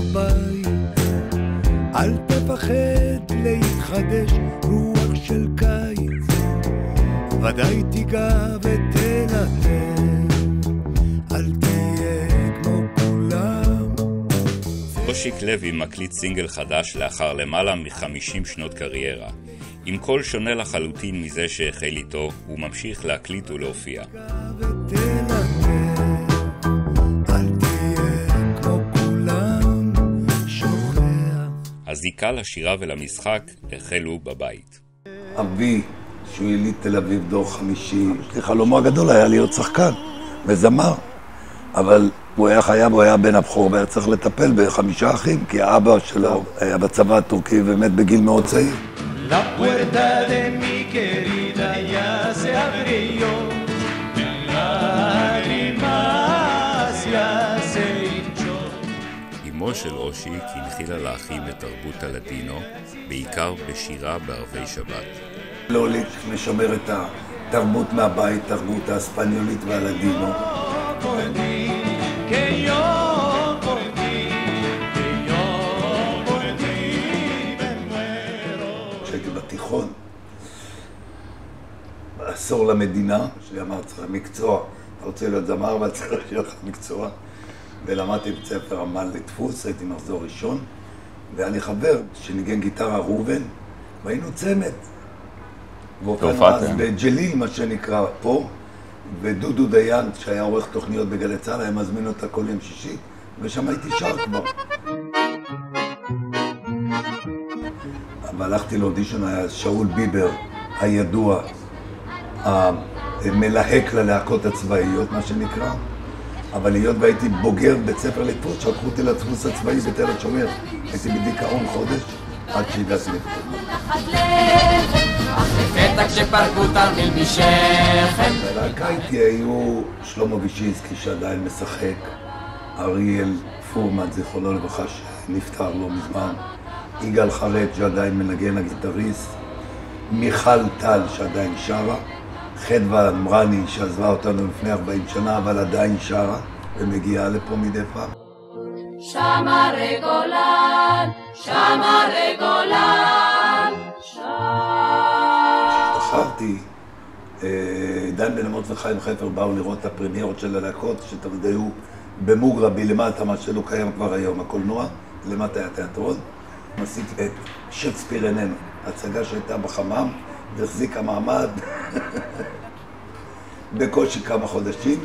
מהבית, אל תפחד להתחדש, רוח של קיץ ודאי תיגע ותלטף, אל תהיה כמו כולם. אושיק לוי מקליט סינגל חדש לאחר למעלה מ-50 שנות קריירה. עם קול שונה לחלוטין מזה שהחל איתו, הוא ממשיך להקליט ולהופיע. הזיקה לשירה ולמשחק החלו בבית. אבי, שהוא יליד תל אביב דור 50, חלומו הגדול היה להיות שחקן וזמר, אבל הוא היה חייב, הוא היה בן הבכור והיה צריך לטפל ב5 אחים, כי האבא שלו היה בצבא הטורקי ומת בגיל מאוד צעיר. La puerta de mi querida ya se abrió, lágrimas ya se hinchó. אמו של אושיק הנחילה לאחים את תרבות הלדינו, בעיקר בשירה בערבי שבת. לוליק משמר את התרבות מהבית, תרבות האספניולית והלדינו. כשהייתי בתיכון, בעשור למדינה, שאמר צריך מקצוע, אתה רוצה להיות זמר אבל צריך להיות מקצוע, ולמדתי בית ספר עמל לדפוס, הייתי מחזור ראשון, והיה לי חבר שניגן גיטרה רובן, והיינו צמד. והופענו אז בג'ליל, מה שנקרא פה, ודודו דיין, שהיה עורך תוכניות בגלי צה"ל, היה מזמין אותה כל יום שישי, ושם הייתי שר כבר. אבל הלכתי לאודישן, היה שאול ביבר הידוע, המלהק ללהקות הצבאיות, מה שנקרא, אבל להיות והייתי בוגר בית ספר לדפוס, שלחו אותי לדפוס הצבאי בתל השומר, הייתי בדיכאון חודש, עד שהגעתי לדפוס. לפתע כשפרקו תרמיל משכם. בלהקה איתי היו שלמה וישינסקי שעדיין משחק, אריאל פורמן, זיכרונו לברכה, שנפטר לא מזמן, יגאל חרט שעדיין מנגן הגיטריסט, מיכל טל שעדיין שרה, חדווה אמרני שעזבה אותנו לפני 40 שנה אבל עדיין שרה ומגיעה לפה מדי פעם. שמרי גולן, שמרי גולן, השתחררתי, דן בן אמות וחיים חפר באו לראות את הפרמיירות של הלהקות שתמיד היו במוגרבי למטה, מה שלא קיים כבר היום, הקולנוע, למטה היה תיאטרון. עשיתי את שייקספיר איננו, הצגה שהייתה בחמם והחזיקה מעמד בקושי כמה חודשים,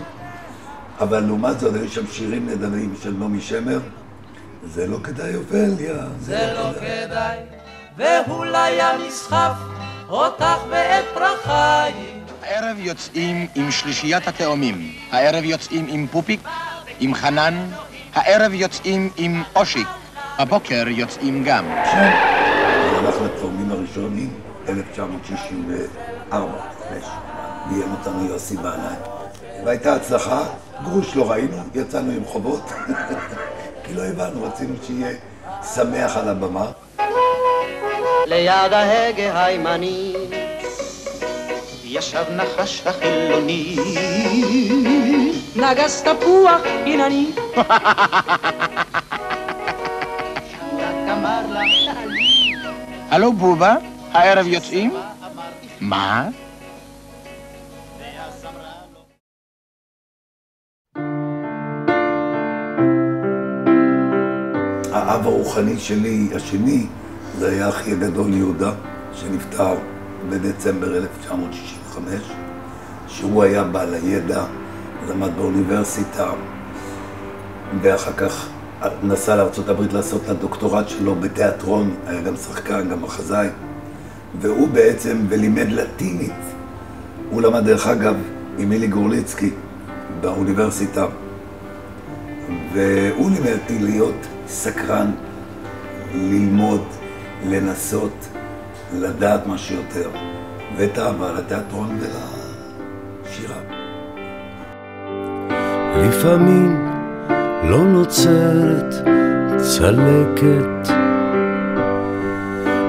אבל לעומת זאת היו שם שירים נהדרים של נעמי שמר, זה לא כדאי אופליה, זה לא כדאי, ואולי נסחף אותך ואת פרחיים. הערב יוצאים עם שלישיית התאומים, הערב יוצאים עם פופיק, עם חנן, הערב יוצאים עם אושיק, הבוקר יוצאים גם. זה הלך לתאומים הראשונים, 1964, ביים אותנו יוסי בעיניים. והייתה הצלחה, גרוש לא ראינו, יצאנו עם חובות, כי לא הבנו, רצינו שיהיה שמח על הבמה. ליד ההגה הימני ישב נחש החילוני, נגס תפוח עינני. הלו בובה, הערב יוצאים? מה? האב הרוחני שלי, השני, זה היה אחי הגדול יהודה, שנפטר בדצמבר 1965, שהוא היה בעל הידע, למד באוניברסיטה, ואחר כך נסע לארצות הברית לעשות את הדוקטורט שלו בתיאטרון, היה גם שחקן, גם מחזאי, והוא בעצם, ולימד לטינית. הוא למד דרך אגב עם מילי גורליצקי באוניברסיטה, והוא לימד אותי להיות סקרן, ללמוד, לנסות, לדעת מה שיותר, ואת אהבה לתיאטרון ולשירה. לפעמים לא נוצרת צלקת,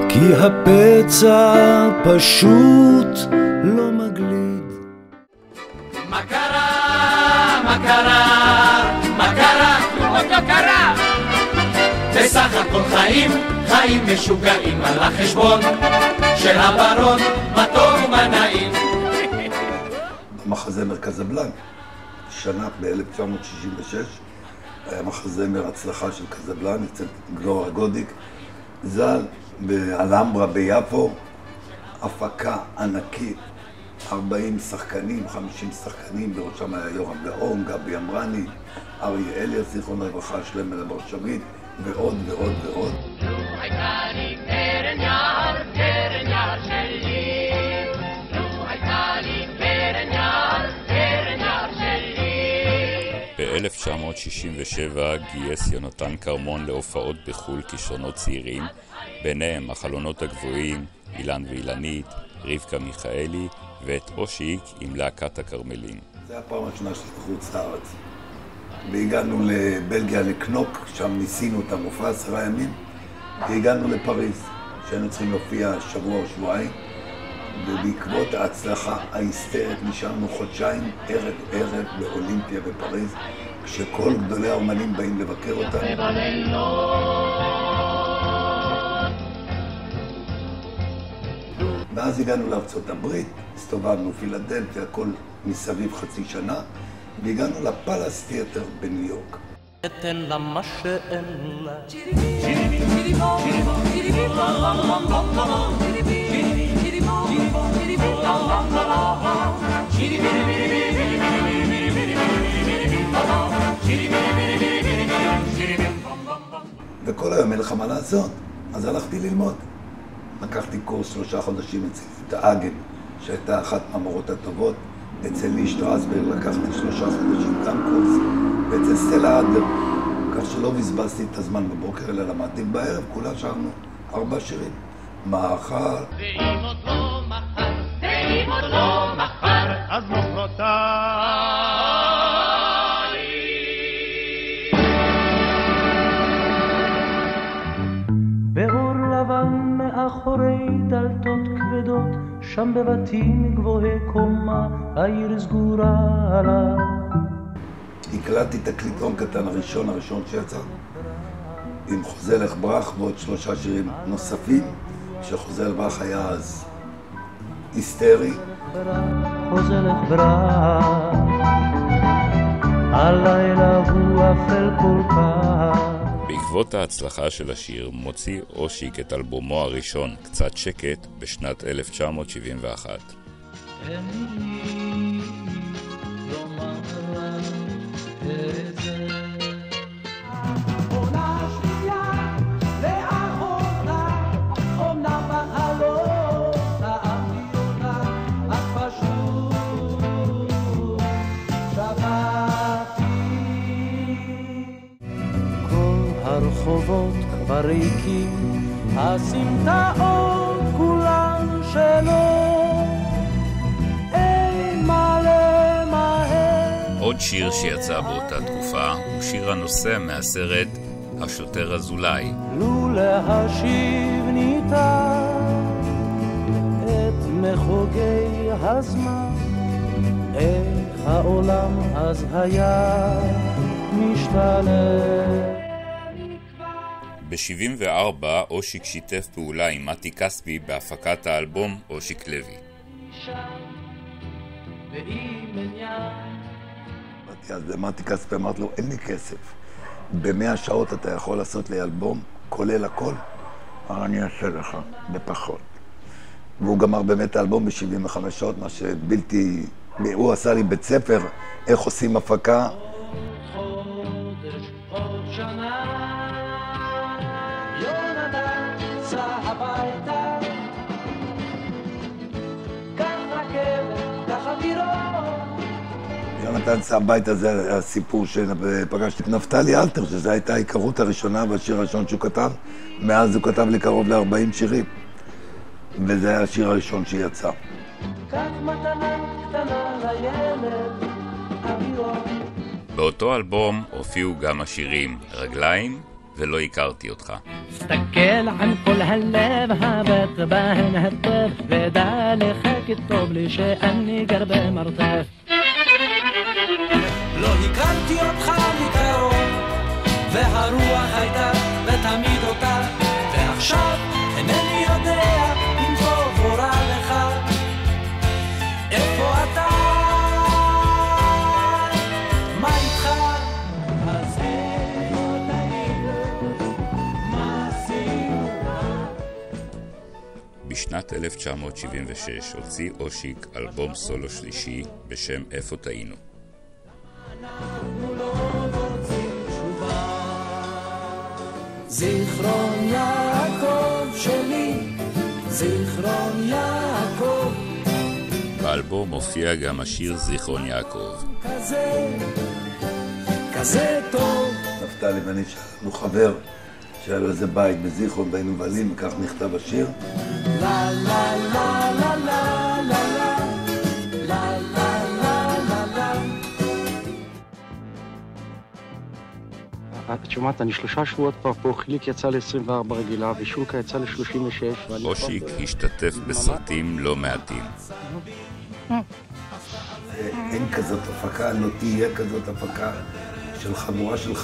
כי הפצע פשוט לא מגליד. מה קרה? מה קרה? מה קרה? עוד לא קרה! חיים, חיים משוגעים על החשבון של הברון, מה טוב ומה נעים. מחזמר קזבלן, שנה ב-1966, היה מחזמר הצלחה של קזבלן, אצל גלורה גודיק, ז"ל באלמברה ביפו, הפקה ענקית, 40 שחקנים, 50 שחקנים, בראשם היה יורם גאון, גבי אמרני, אריה אליאס, זיכרון לברכה, שלמה לבר שביט, ועוד ועוד ועוד. ב-1967 גייס יונתן קרמון להופעות בחול כישרונות צעירים, ביניהם החלונות הגבוהים, אילן ואילנית, רבקה מיכאלי ואת אושיק עם להקת הכרמלים. זה הפעם הראשונה של חוץ לארץ. והגענו לבלגיה לקנוק, שם ניסינו את המופע 10 ימים, והגענו לפריז, שהיינו צריכים להופיע שבוע או שבועיים, ובעקבות ההצלחה ההיסטרית נשארנו חודשיים ערב באולימפיה בפריז, כשכל גדולי האומנים באים לבקר אותנו. ואז הגענו לארצות הברית, הסתובבנו פילדלפיה, הכל מסביב חצי שנה, והגענו לפלאס תיאטר בניו יורק. אתן לה מה שאין לה. וכל היום אין לך מה לעשות, אז הלכתי ללמוד. לקחתי קורס 3 חודשים אצל יהודה אגן, שהייתה אחת מהמורות הטובות. אצל לי שטרסברג לקחתי 3 חודשים גם קורס, ואצל סטלה אדלר, כך שלא בזבזתי את הזמן בבוקר, אלא למדתי בערב, כולה שרנו 4 שירים. מחר. ואם עוד לא מחר, ואם עוד לא מחר, אז מחרתיים. באור לבן מאחורי דלתות כבדות, שם בבתים גבוהי קומה, העיר סגורה עליו. הקלטתי תקליטון קטן הראשון שיצא, עם חוזה לך ברח ועוד 3 שירים נוספים, שחוזה לך ברח היה אז היסטרי. חוזה לך ברח, הלילה הוא אפל כל כך. בעקבות ההצלחה של השיר מוציא אושיק את אלבומו הראשון, קצת שקט, בשנת 1971. הרחובות כבר ריקים, הסמטאות כולן שלו, אין מה למהר. עוד שיר שיצא באותה תקופה הוא שיר הנושא מהסרט השוטר אזולאי. לו להשיב ניתן את מחוגי הזמן, איך העולם אז היה משתנה. ב-74 אושיק שיתף פעולה עם מתי כספי בהפקת האלבום אושיק לוי. אז מתי כספי אמרת לו, אין לי כסף. ב100 שעות אתה יכול לעשות לי אלבום, כולל הכל, אבל אני אעשה לך בפחות. והוא גמר באמת האלבום ב-75 שעות, מה שבלתי... הוא עשה לי בית ספר, איך עושים הפקה. יונתן צא הביתה, זה הסיפור שפגשתי את נפתלי אלתר, שזו הייתה ההיכרות הראשונה והשיר הראשון שהוא כתב. מאז הוא כתב לי קרוב ל-40 שירים, וזה היה השיר הראשון שיצא. באותו אלבום הופיעו גם השירים רגליים ולא הכרתי אותך. תסתכל על כל הלב הבט בהן הטב, ודע לך כתוב לי שאני גר במרתף. לא הכרתי אותך מקרוב, והרוח הייתה ותמיד אותה בשנת 1976 הוציא אושיק אלבום סולו שלישי בשם איפה טעינו. זיכרון יעקב שלי, זיכרון יעקב. באלבום מופיע גם השיר זיכרון יעקב. כזה טוב. נפתלי ואני שלנו חבר שהיה לו איזה בית בזיכרון והיינו מבלים, וכך נכתב השיר. לה לה לה לה לה לה לה לה לה לה. את שומעת, אני 3 שבועות כבר פה, חיליק יצא ל-24 רגילה ושולקה יצא ל-36. אושיק השתתף בסרטים לא מעטים. אין כזאת הפקה, לא תהיה כזאת הפקה של חבורה של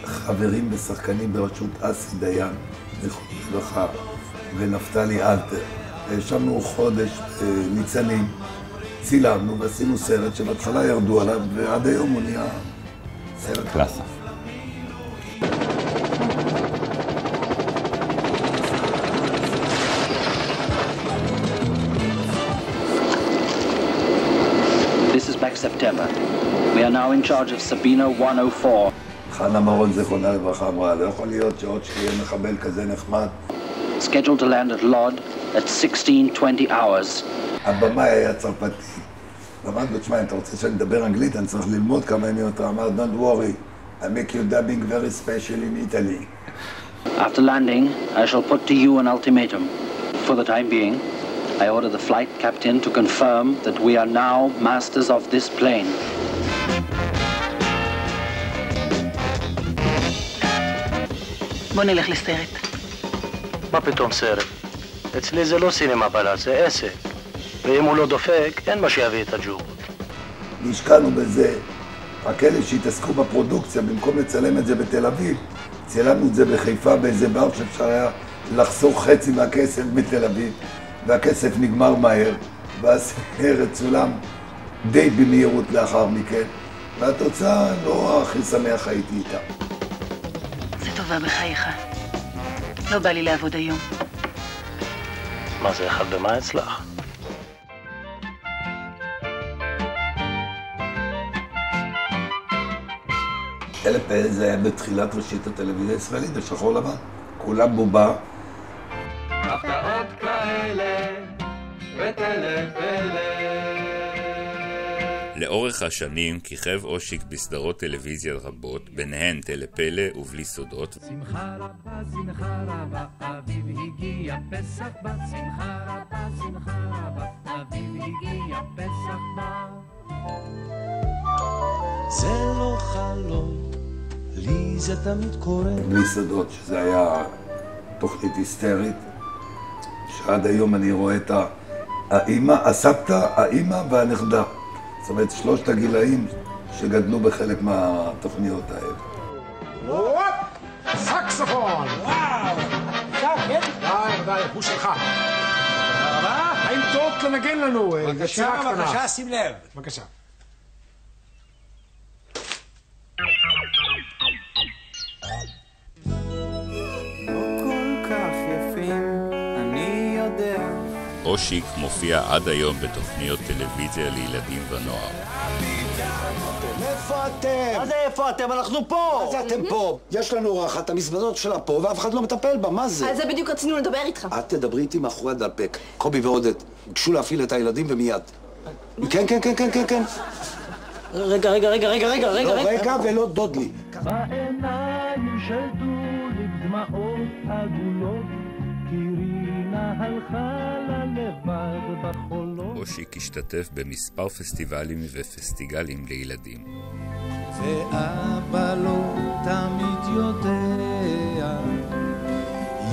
חברים ושחקנים בראשות אסי דיין, זכרונו לברכה, ונפתלי אלתר. ישבנו חודש ניצנים, צילמנו ועשינו סרט שבהתחלה ירדו עליו, ועד היום הוא נהיה סרט קלאסי. This is back September. We are now in charge of Sabina 104. חנה מרון זכרונה לברכה אמרה, לא יכול להיות שעוד שיהיה מחבל כזה נחמד. Scheduled to land at Lod at 16:20 hours. הבמאי היה צרפתי. אמרנו, תשמע, אם אתה רוצה שאני אדבר אנגלית, אני צריך ללמוד כמה ימים. אתה אמר, don't worry, I make you dubbing very special in Italy. After landing, I shall put to you an ultimatum. For the time being, I order the flight captain to confirm that we are now masters of this plane. בוא נלך לסרט. מה פתאום סרט? אצלי זה לא סינמה בלט, זה עסק. ואם הוא לא דופק, אין מה שיביא את הג'ורות. השקענו בזה, רק אלה שהתעסקו בפרודוקציה, במקום לצלם את זה בתל אביב, צילמנו את זה בחיפה באיזה בר שאפשר היה לחסוך חצי מהכסף בתל אביב, והכסף נגמר מהר, והסרט צולם די במהירות לאחר מכן, והתוצאה לא הכי שמח הייתי איתה. זה טובה בחייך. לא בא לי לעבוד היום. מה זה, אחד במה אצלך? אלף זה היה בתחילת ראשית הטלוויזיה הישראלית, בשחור לבן. כולם בובה. הפתעות כאלה וטלפלה. לאורך השנים כיכב אושיק בסדרות טלוויזיה רבות, ביניהן טלפלה ובלי סודות. שמחה רבה, אביב הגיע פסח בא. שמחה רבה, אביב הגיע פסח בא. זה לא חלום, לי זה תמיד קורה. בלי סודות, שזה היה תוכנית היסטרית, שעד היום אני רואה את האמא, הסבתא, האמא והנכדה. זאת אומרת, 3 הגילאים שגדלו בחלק מהתוכניות האלה. סקסופון! וואו! די, הוא שלך. תודה רבה. האם טוב תנגן לנו? בבקשה, שים לב. בבקשה. אושיק מופיע עד היום בתוכניות טלוויזיה לילדים ונוער. איפה אתם? מה זה איפה אתם? אנחנו פה! מה זה אתם פה? יש לנו אורחת, המזוודות שלה פה, ואף אחד לא מטפל בה, מה זה? על זה בדיוק רצינו לדבר איתך. את תדברי איתי מאחורי הדלפק. קובי ועודד, ביקשו להפעיל את הילדים ומיד. כן. רגע. לא רגע ולא דודלי. בעיניים שדו לי דמעות עגולות, כי רינה הלכה ללבד בחולות. אושיק השתתף במספר פסטיבלים ופסטיגלים לילדים. ואבא לא תמיד יודע,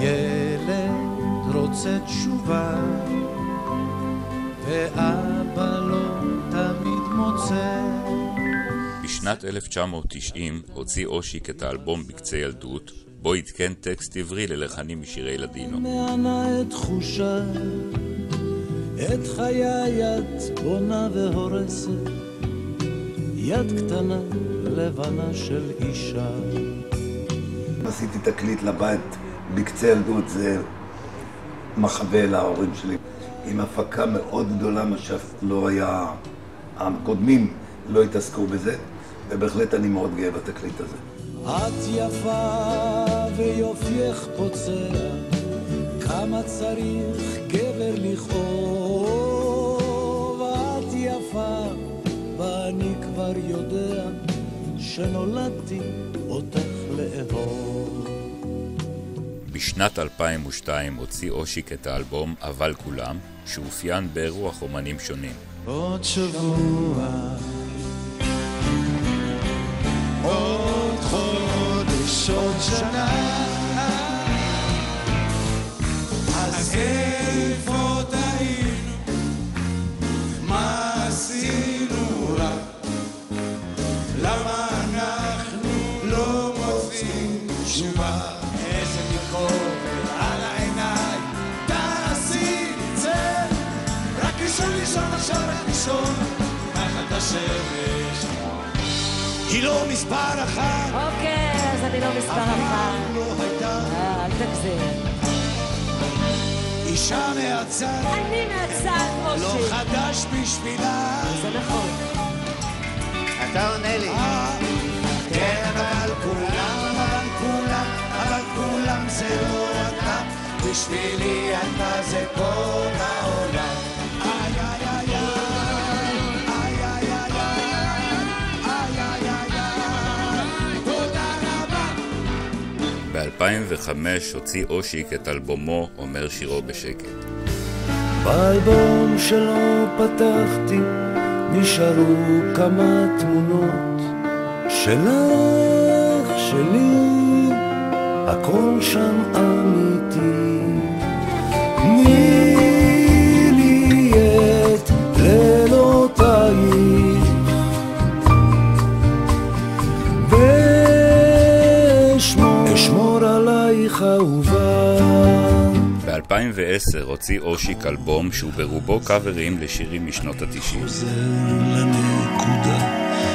ילד רוצה תשובה, ואבא לא תמיד מוצא. בשנת 1990 הוציא אושיק את האלבום בקצה ילדות, בו עדכן טקסט עברי ללחנים משירי לדינו. מענה את תחושה, את חיי את בונה והורסת, יד קטנה לבנה של אישה. עשיתי תקליט לבית בקצה ילדות, זה מחווה להורים שלי, עם הפקה מאוד גדולה, מה שלא היה, הקודמים לא התעסקו בזה, ובהחלט אני מאוד גאה בתקליט הזה. את יפה ויופייך פוצע, כמה צריך גבר לכאוב. את יפה ואני כבר יודע שנולדתי אותך לאהוב. בשנת 2002 הוציא אושיק את האלבום אבל כולם, שאופיין ברוח אומנים שונים. עוד שבוע, עוד חודש, עוד שנה, אז איפה טעינו, מה עשינו רע, למה אנחנו לא מוצאים תשובה. איזה ביקורת על העיניים, תעשי את זה, רק לישון עכשיו רק לישון, תחת השמש. היא לא מספר אחת. אוקיי, אז אני לא מספר אחת. לא הייתה. אל תגזים. אישה מהצד. אני מהצד, מושי. לא חדש בשבילה. זה נכון. אתה עונה לי. כן, אבל כולם, אבל כולם, אבל כולם זה לא אתה. בשבילי אתה זה כל העולם. איי, איי, איי, איי, איי, איי, איי, איי, איי, תודה רבה. ב-2005 הוציא אושיק את אלבומו אומר שירו בשקט. באלבום שלא פתחתי נשארו כמה תמונות שלך, שלי, הכל שם אמיתי. תני לי את לילותייך ואשמור עלייך אהובה. ב-2010 הוציא אושיק אלבום שהוא ברובו קאברים לשירים משנות ה-90. חוזר לנקודה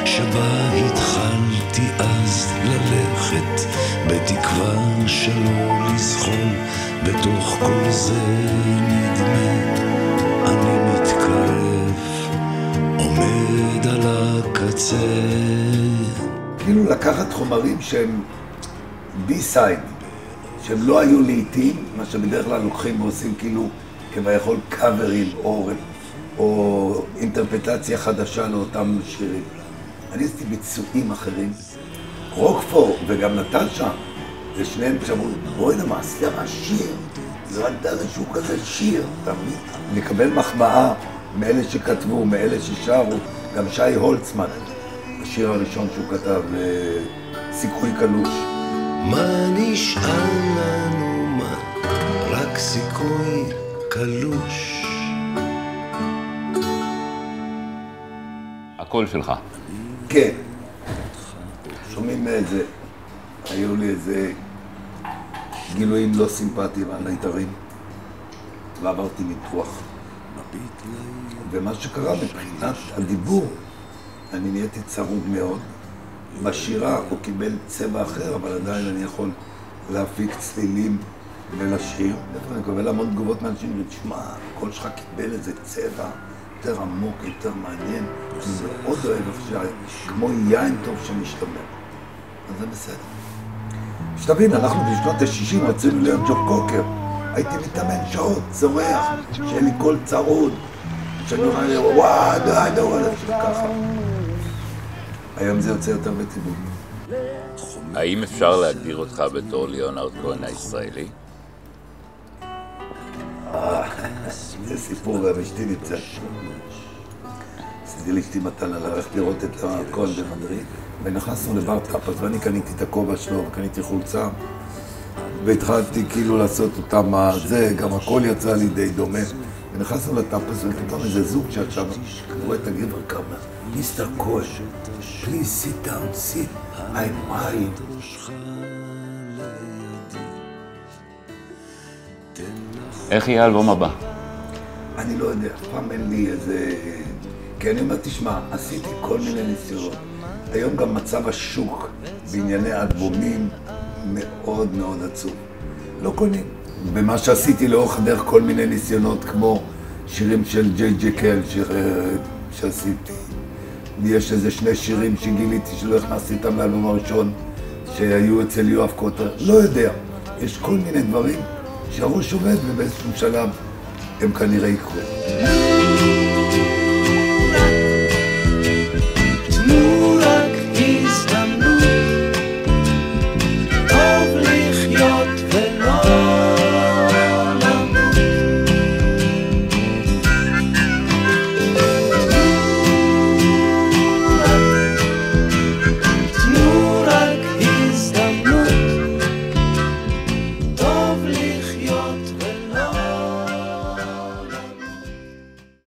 שבה התחלתי אז ללכת, בתקווה שלא לזחול, בתוך כל זה נדמה אני מתקרב, עומד על הקצה. כאילו לקחת חומרים שהם בי-סייד, שהם לא היו לעיתים, מה שבדרך כלל לוקחים ועושים כאילו כביכול קאברים או אינטרפטציה חדשה לאותם שירים. אני עשיתי ביצועים אחרים. רוקפור וגם נטשה, זה שניהם שאמרו, בואי נמה, עשית מה שיר. זה רק דרך שהוא כזה שיר, תמיד. לקבל מחמאה מאלה שכתבו, מאלה ששרו, גם שי הולצמן, השיר הראשון שהוא כתב, סיכוי קלוש. מה נשאר לנו, מה? רק סיכוי קלוש. הכל שלך. כן. שומעים איזה, היו לי איזה גילויים לא סימפטיים על היתרים, ועברתי ניתוח. ומה שקרה מבחינת הדיבור, אני נהייתי צרוד מאוד. בשירה הוא קיבל צבע אחר, אבל עדיין אני יכול להפיק צלילים ולשיר. אני מקבל המון תגובות מאנשים, ותשמע, הקול שלך קיבל איזה צבע יותר עמוק, יותר מעניין. אני מאוד אוהב עכשיו, כמו יין טוב שמשתמר. אז זה בסדר. שתבין, אנחנו בשנות ה-60 רצינו להיות ג'ו קוקר. הייתי מתאמן שעות, צורח, שאין לי קול צרוד. שאני אומר, וואו, די, ככה. היום זה יוצא יותר בטיבול. האם אפשר להגדיר אותך בתור ליאונרד כהן הישראלי? זה סיפור, גם אשתי נמצא. עשיתי לאשתי מתנה ללכת לראות את ליאונרד כהן במדריד, ונכנסנו לבר טאפס, ואני קניתי את הכובע שלו, וקניתי חולצה, והתחלתי כאילו לעשות אותם זה, גם הכל יצא לי די דומה. ונכנסנו לטאפס, ופתאום איזה זוג שעכשיו, קראו את הגבר כמה, מיסטר כהן, please sit down, sit, I'm married. איך יהיה האלבום הבא? אני לא יודע, אף פעם אין לי איזה... כי אני אומר, תשמע, עשיתי כל מיני ניסיונות. היום גם מצב השוק בענייני אלבומים מאוד מאוד עצוב. לא קונים. במה שעשיתי לאורך דרך כל מיני ניסיונות כמו שירים של ג'יי קל שעשיתי. יש איזה 2 שירים שגיליתי שלא הכנסתי איתם לאלבום הראשון, שהיו אצל יואב קוטר, לא יודע. יש כל מיני דברים שהראש עובד ובאיזשהו שלב הם כנראה יקרו.